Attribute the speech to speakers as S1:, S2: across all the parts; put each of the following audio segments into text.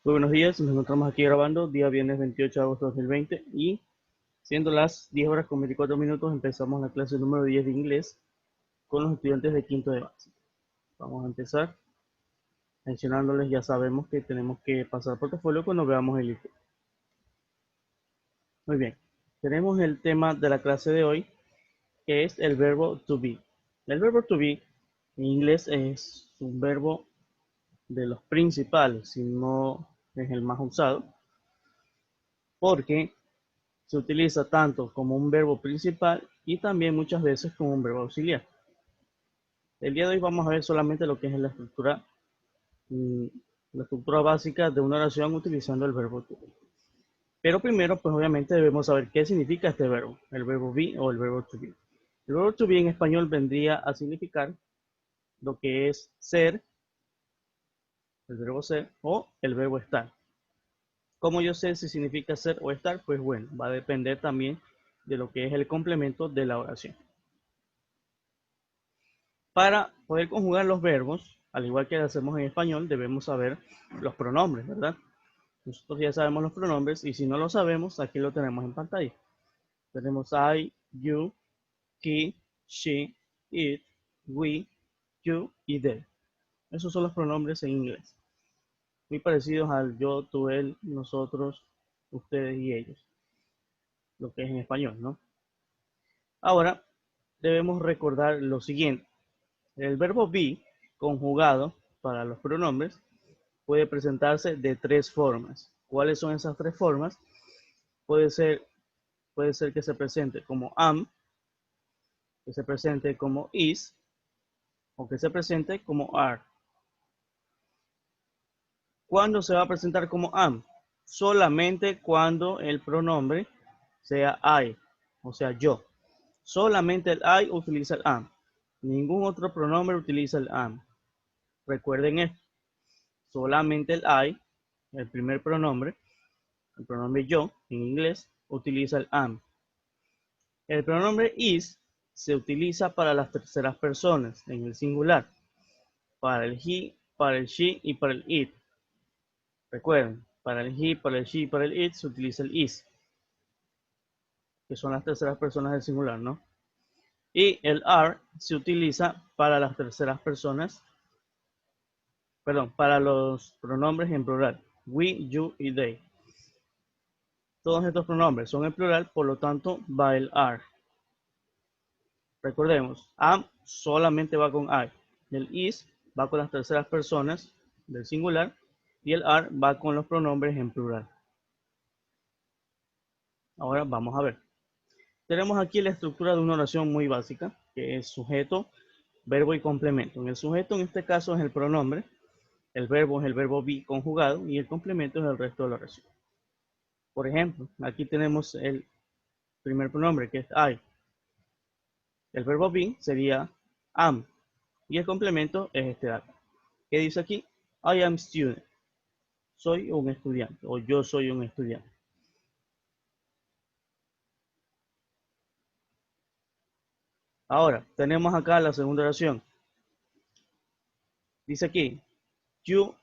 S1: Muy buenos días, nos encontramos aquí grabando día viernes 28 de agosto de 2020 y siendo las 10 horas con 24 minutos empezamos la clase número 10 de inglés con los estudiantes de quinto de básica. Vamos a empezar mencionándoles, ya sabemos que tenemos que pasar portafolio cuando veamos el libro. Muy bien, tenemos el tema de la clase de hoy que es el verbo to be. El verbo to be en inglés es un verbo de los principales, si no es el más usado, porque se utiliza tanto como un verbo principal y también muchas veces como un verbo auxiliar. El día de hoy vamos a ver solamente lo que es mm, la estructura básica de una oración utilizando el verbo to be. Pero primero, pues obviamente debemos saber qué significa este verbo, el verbo be o el verbo to be. El verbo to be en español vendría a significar lo que es ser, el verbo ser, o el verbo estar. ¿Cómo yo sé si significa ser o estar? Pues bueno, va a depender también de lo que es el complemento de la oración. Para poder conjugar los verbos, al igual que lo hacemos en español, debemos saber los pronombres, ¿verdad? Nosotros ya sabemos los pronombres y si no lo sabemos, aquí lo tenemos en pantalla. Tenemos I, you, he, she, it, we, you y they. Esos son los pronombres en inglés. Muy parecidos al yo, tú, él, nosotros, ustedes y ellos. Lo que es en español, ¿no? Ahora, debemos recordar lo siguiente. El verbo be, conjugado para los pronombres, puede presentarse de tres formas. ¿Cuáles son esas tres formas? Puede ser, puede ser que se presente como am, que se presente como is, o que se presente como are. ¿Cuándo se va a presentar como am? Solamente cuando el pronombre sea I, o sea yo. Solamente el I utiliza el am. Ningún otro pronombre utiliza el am. Recuerden esto. Solamente el I, el primer pronombre, el pronombre yo en inglés, utiliza el am. El pronombre is se utiliza para las terceras personas en el singular, para el he, para el she y para el it. Recuerden, para el he, para el she y para el it se utiliza el is, que son las terceras personas del singular, ¿no? Y el are se utiliza para las terceras personas, perdón, para los pronombres en plural, we, you y they. Todos estos pronombres son en plural, por lo tanto va el are. Recordemos, am solamente va con I. El is va con las terceras personas del singular y el are va con los pronombres en plural. Ahora vamos a ver. Tenemos aquí la estructura de una oración muy básica, que es sujeto, verbo y complemento. En el sujeto en este caso es el pronombre, el verbo es el verbo be conjugado y el complemento es el resto de la oración. Por ejemplo, aquí tenemos el primer pronombre que es I. El verbo be sería am y el complemento es este de acá. ¿Qué dice aquí? I am student. Soy un estudiante o yo soy un estudiante. Ahora, tenemos acá la segunda oración. Dice aquí, you,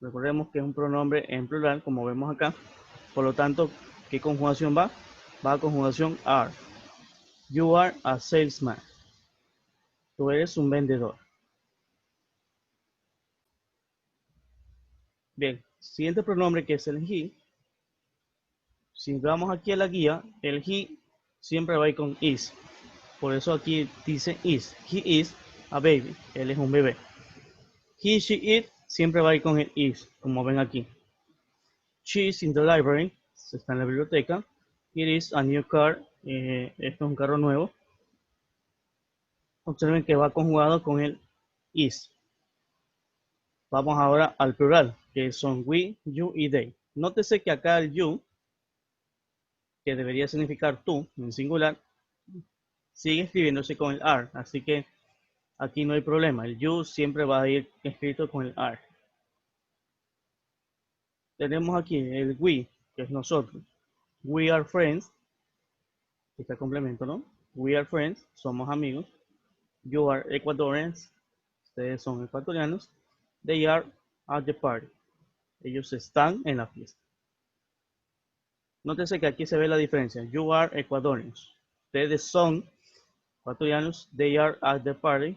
S1: recordemos que es un pronombre en plural, como vemos acá. Por lo tanto, ¿qué conjugación va? Va a conjugación are. You are a salesman. Tú eres un vendedor. Bien, siguiente pronombre que es el he. Si vamos aquí a la guía, el he siempre va a ir con is. Por eso aquí dice is. He is a baby. Él es un bebé. He, she, it siempre va a ir con el is, como ven aquí. She is in the library. Está en la biblioteca. It is a new car. Esto es un carro nuevo. Observen que va conjugado con el is. Vamos ahora al plural, que son we, you y they. Nótese que acá el you, que debería significar tú en singular, sigue escribiéndose con el are. Así que aquí no hay problema. El you siempre va a ir escrito con el are. Tenemos aquí el we, que es nosotros. We are friends. Este complemento, ¿no? We are friends. Somos amigos. You are Ecuadorians. Ustedes son ecuatorianos. They are at the party. Ellos están en la fiesta. Nótese que aquí se ve la diferencia. You are Ecuadorians. Ustedes son ecuatorianos. They are at the party.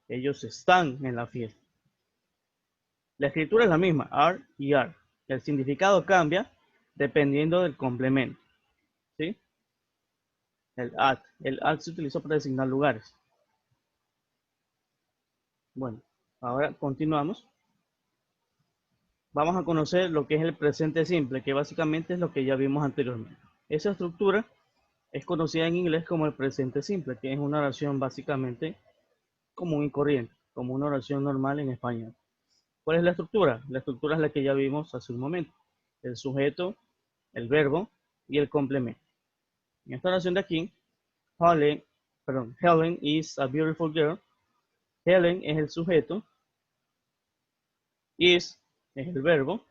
S1: Ellos están en la fiesta. La escritura es la misma, are y are. El significado cambia dependiendo del complemento. ¿Sí? El at se utilizó para designar lugares. Bueno, ahora continuamos. Vamos a conocer lo que es el presente simple, que básicamente es lo que ya vimos anteriormente. Esa estructura es conocida en inglés como el presente simple, que es una oración básicamente común y corriente, como una oración normal en español. ¿Cuál es la estructura? La estructura es la que ya vimos hace un momento. El sujeto, el verbo y el complemento. En esta oración de aquí, Helen is a beautiful girl. Helen es el sujeto, is es el verbo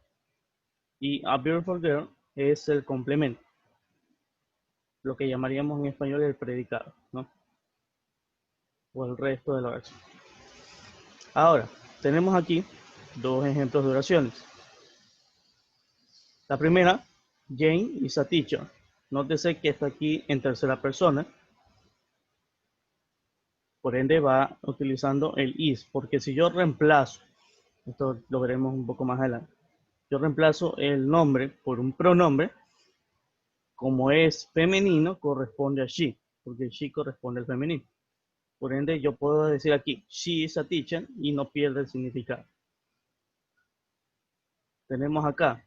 S1: y a beautiful girl es el complemento, lo que llamaríamos en español el predicado, ¿no? O el resto de la oración. Ahora, tenemos aquí dos ejemplos de oraciones. La primera, Jane is a teacher. Nótese que está aquí en tercera persona, por ende va utilizando el is, porque si yo reemplazo, esto lo veremos un poco más adelante, yo reemplazo el nombre por un pronombre, como es femenino, corresponde a she, porque she corresponde al femenino. Por ende, yo puedo decir aquí, she is a teacher, y no pierde el significado. Tenemos acá,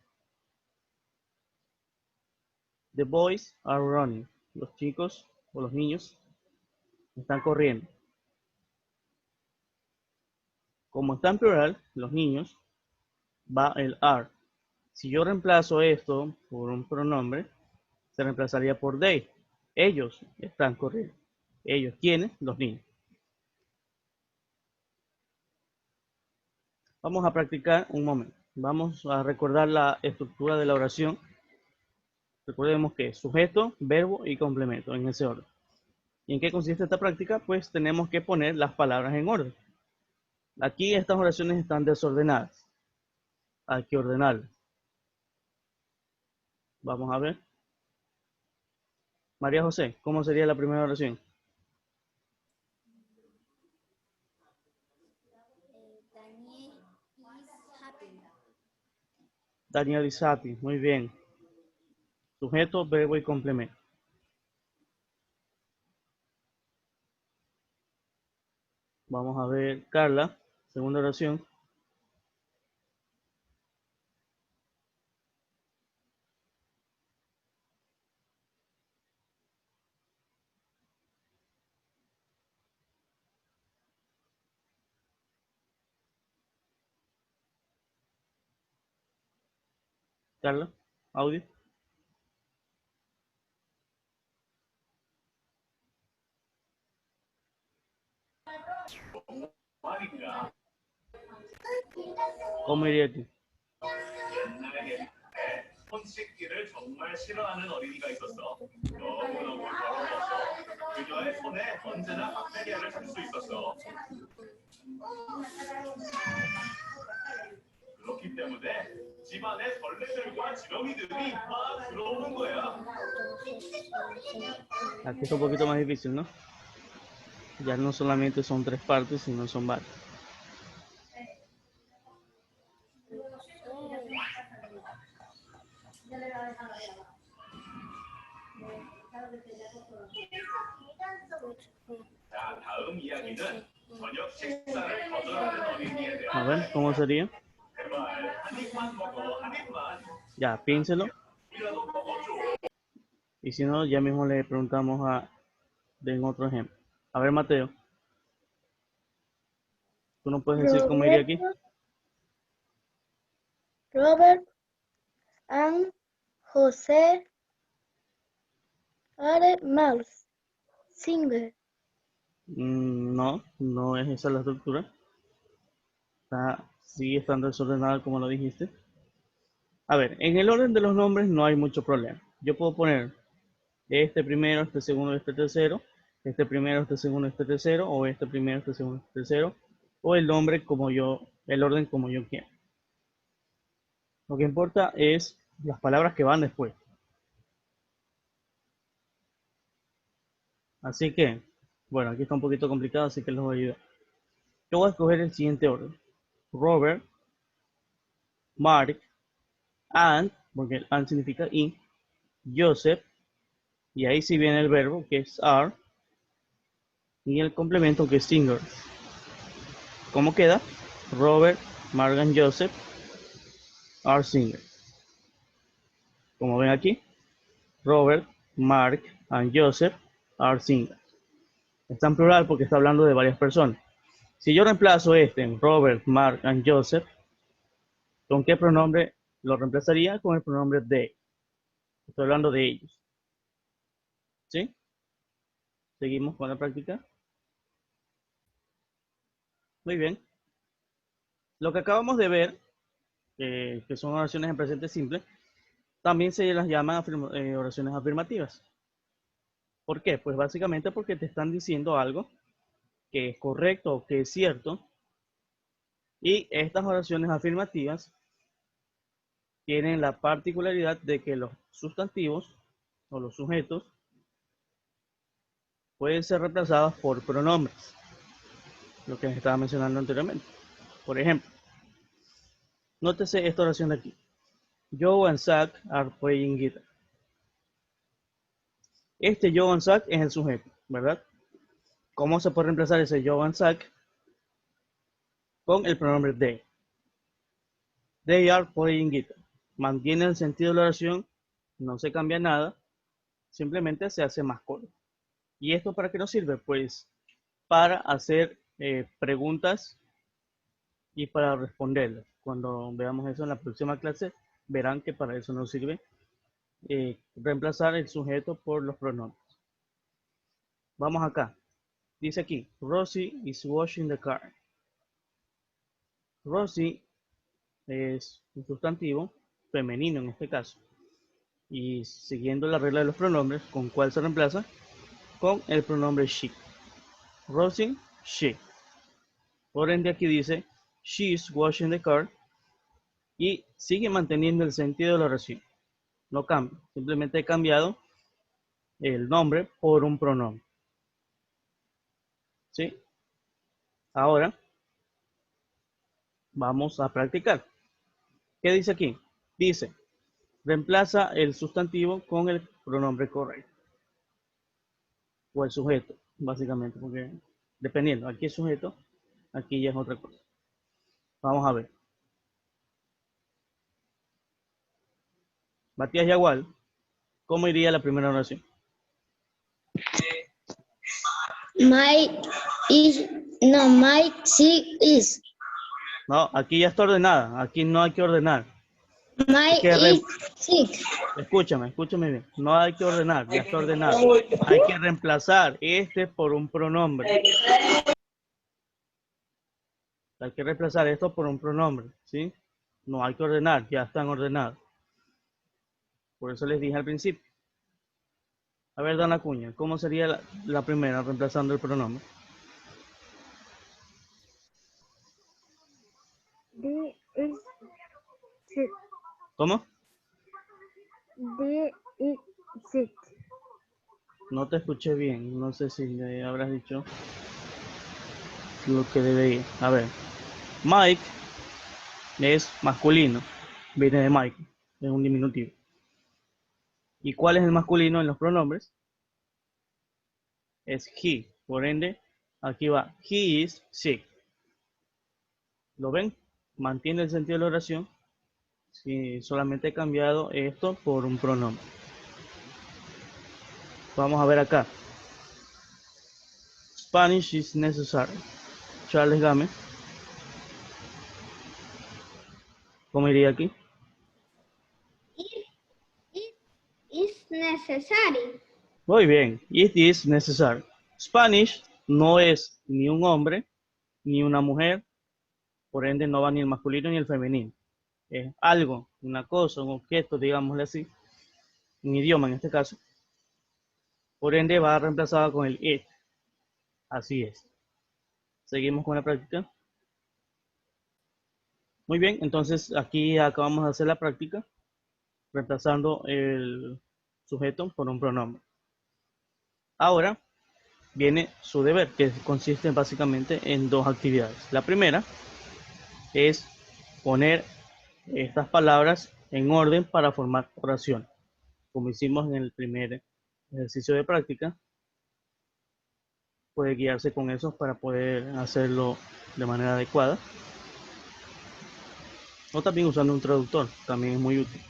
S1: the boys are running. Los chicos o los niños están corriendo. Como está en plural, los niños, va el are. Si yo reemplazo esto por un pronombre, se reemplazaría por they. Ellos están corriendo. Ellos, ¿quiénes? Los niños. Vamos a practicar un momento. Vamos a recordar la estructura de la oración. Recordemos que es sujeto, verbo y complemento en ese orden. ¿Y en qué consiste esta práctica? Pues tenemos que poner las palabras en orden. Aquí estas oraciones están desordenadas. Hay que ordenarlas. Vamos a ver. María José, ¿cómo sería la primera oración?
S2: Daniel is happy.
S1: Daniel is happy. Muy bien. Sujeto, verbo y complemento. Vamos a ver, Carla, segunda oración. Carla, audio. ¿Cómo iría aquí?
S3: 손씻기를 정말 싫어하는 어린이가 있었어. 너무너무 더러워서 그녀의 손에 언제나 박테리아를 살 수 있었어. 그렇기 때문에 집안에 벌레들과 지렁이들이 막 들어오는 거야.
S1: Aquí está un poquito más difícil, ¿no? Ya no solamente son tres partes, sino son varias.
S3: 자, 다음 이야기는 저녁 식사를 거절하는 어린이에 대한
S1: A ver, ¿cómo sería?
S3: 제발 한 입만 먹어, 한 입만.
S1: Ya, piénselo.
S3: 이라도 먹어줘.
S1: Y si no, ya mismo le preguntamos en otro ejemplo. A ver, Mateo, ¿tú no puedes decir cómo iría aquí?
S2: Robert and José are mouse singer.
S1: No, no es esa la estructura. Sigue estando desordenada como lo dijiste. A ver, en el orden de los nombres no hay mucho problema. Yo puedo poner este primero, este segundo, este tercero, este primero, este segundo, este tercero, o este primero, este segundo, este tercero, o el nombre como yo, el orden como yo quiera. Lo que importa es las palabras que van después. Así que, bueno, aquí está un poquito complicado, así que les voy a ayudar. Yo voy a escoger el siguiente orden. Robert, Mark, and, porque el and significa y, Joseph, y ahí sí viene el verbo que es are, y el complemento que es singer. ¿Cómo queda? Robert, Mark and Joseph are singer. Como ven aquí, Robert, Mark and Joseph are singers. Está en plural porque está hablando de varias personas. Si yo reemplazo este en Robert, Mark and Joseph, ¿con qué pronombre lo reemplazaría? Con el pronombre they. Estoy hablando de ellos. ¿Sí? Seguimos con la práctica. Muy bien. Lo que acabamos de ver, que son oraciones en presente simple, también se las llaman oraciones afirmativas. ¿Por qué? Pues básicamente porque te están diciendo algo que es correcto o que es cierto. Y estas oraciones afirmativas tienen la particularidad de que los sustantivos o los sujetos pueden ser reemplazados por pronombres, lo que les estaba mencionando anteriormente. Por ejemplo, nótese esta oración de aquí. Joe and Zach are playing guitar. Este Joe and Zach es el sujeto, ¿verdad? ¿Cómo se puede reemplazar ese Joe and Zach? Con el pronombre they. They are playing guitar. Mantiene el sentido de la oración, no se cambia nada, simplemente se hace más corto. ¿Y esto para qué nos sirve? Pues para hacer preguntas y para responderlas. Cuando veamos eso en la próxima clase, verán que para eso nos sirve reemplazar el sujeto por los pronombres. Vamos acá. Dice aquí, Rosie is washing the car. Rosie es un sustantivo femenino en este caso. Y siguiendo la regla de los pronombres, ¿con cuál se reemplaza? Con el pronombre she. Rosie, she. Por ende aquí dice, she is washing the car. Y sigue manteniendo el sentido de la oración. No cambia. Simplemente he cambiado el nombre por un pronombre. ¿Sí? Ahora vamos a practicar. ¿Qué dice aquí? Dice, reemplaza el sustantivo con el pronombre correcto. O el sujeto, básicamente, porque dependiendo, aquí es sujeto, aquí ya es otra cosa. Vamos a ver. Matías Yagual, ¿cómo iría la primera oración?
S2: My she is.
S1: No, aquí ya está ordenada, aquí no hay que ordenar.
S2: My is sick.
S1: Escúchame bien. No hay que ordenar, ya está ordenado. Hay que reemplazar este por un pronombre. Hay que reemplazar esto por un pronombre, ¿sí? No hay que ordenar, ya están ordenados. Por eso les dije al principio. A ver, Dana Cuña, ¿cómo sería la primera reemplazando el pronombre?
S2: The is sick.
S1: ¿Cómo?
S2: The is sick.
S1: No te escuché bien, no sé si le habrás dicho lo que debe ir. A ver, Mike es masculino, viene de Mike, es un diminutivo. ¿Y cuál es el masculino en los pronombres? Es he, por ende, aquí va, he is sick. ¿Lo ven? Mantiene el sentido de la oración, si solamente he cambiado esto por un pronombre. Vamos a ver acá. Spanish is necessary. Charles Game, ¿cómo iría aquí?
S2: It is necessary.
S1: Muy bien, it is necessary. Spanish no es ni un hombre ni una mujer, por ende no va ni el masculino ni el femenino. Es algo, una cosa, un objeto, digámosle así, un idioma en este caso. Por ende va reemplazado con el it. Así es. Seguimos con la práctica. Muy bien, entonces aquí acabamos de hacer la práctica, reemplazando el sujeto por un pronombre. Ahora viene su deber, que consiste básicamente en dos actividades. La primera es poner estas palabras en orden para formar oración, como hicimos en el primer ejercicio de práctica. Puede guiarse con eso para poder hacerlo de manera adecuada. O también usando un traductor, también es muy útil.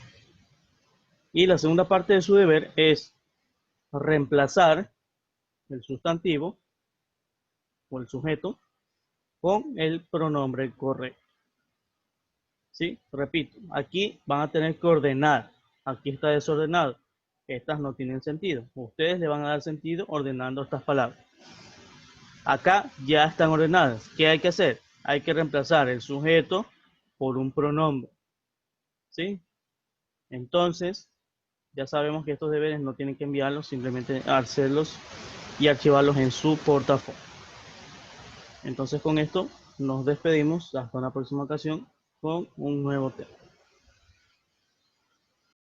S1: Y la segunda parte de su deber es reemplazar el sustantivo o el sujeto con el pronombre correcto. ¿Sí? Repito, aquí van a tener que ordenar. Aquí está desordenado. Estas no tienen sentido. Ustedes le van a dar sentido ordenando estas palabras. Acá ya están ordenadas. ¿Qué hay que hacer? Hay que reemplazar el sujeto por un pronombre. ¿Sí? Entonces, ya sabemos que estos deberes no tienen que enviarlos, simplemente hacerlos y archivarlos en su portafolio. Entonces, con esto nos despedimos hasta una próxima ocasión con un nuevo tema.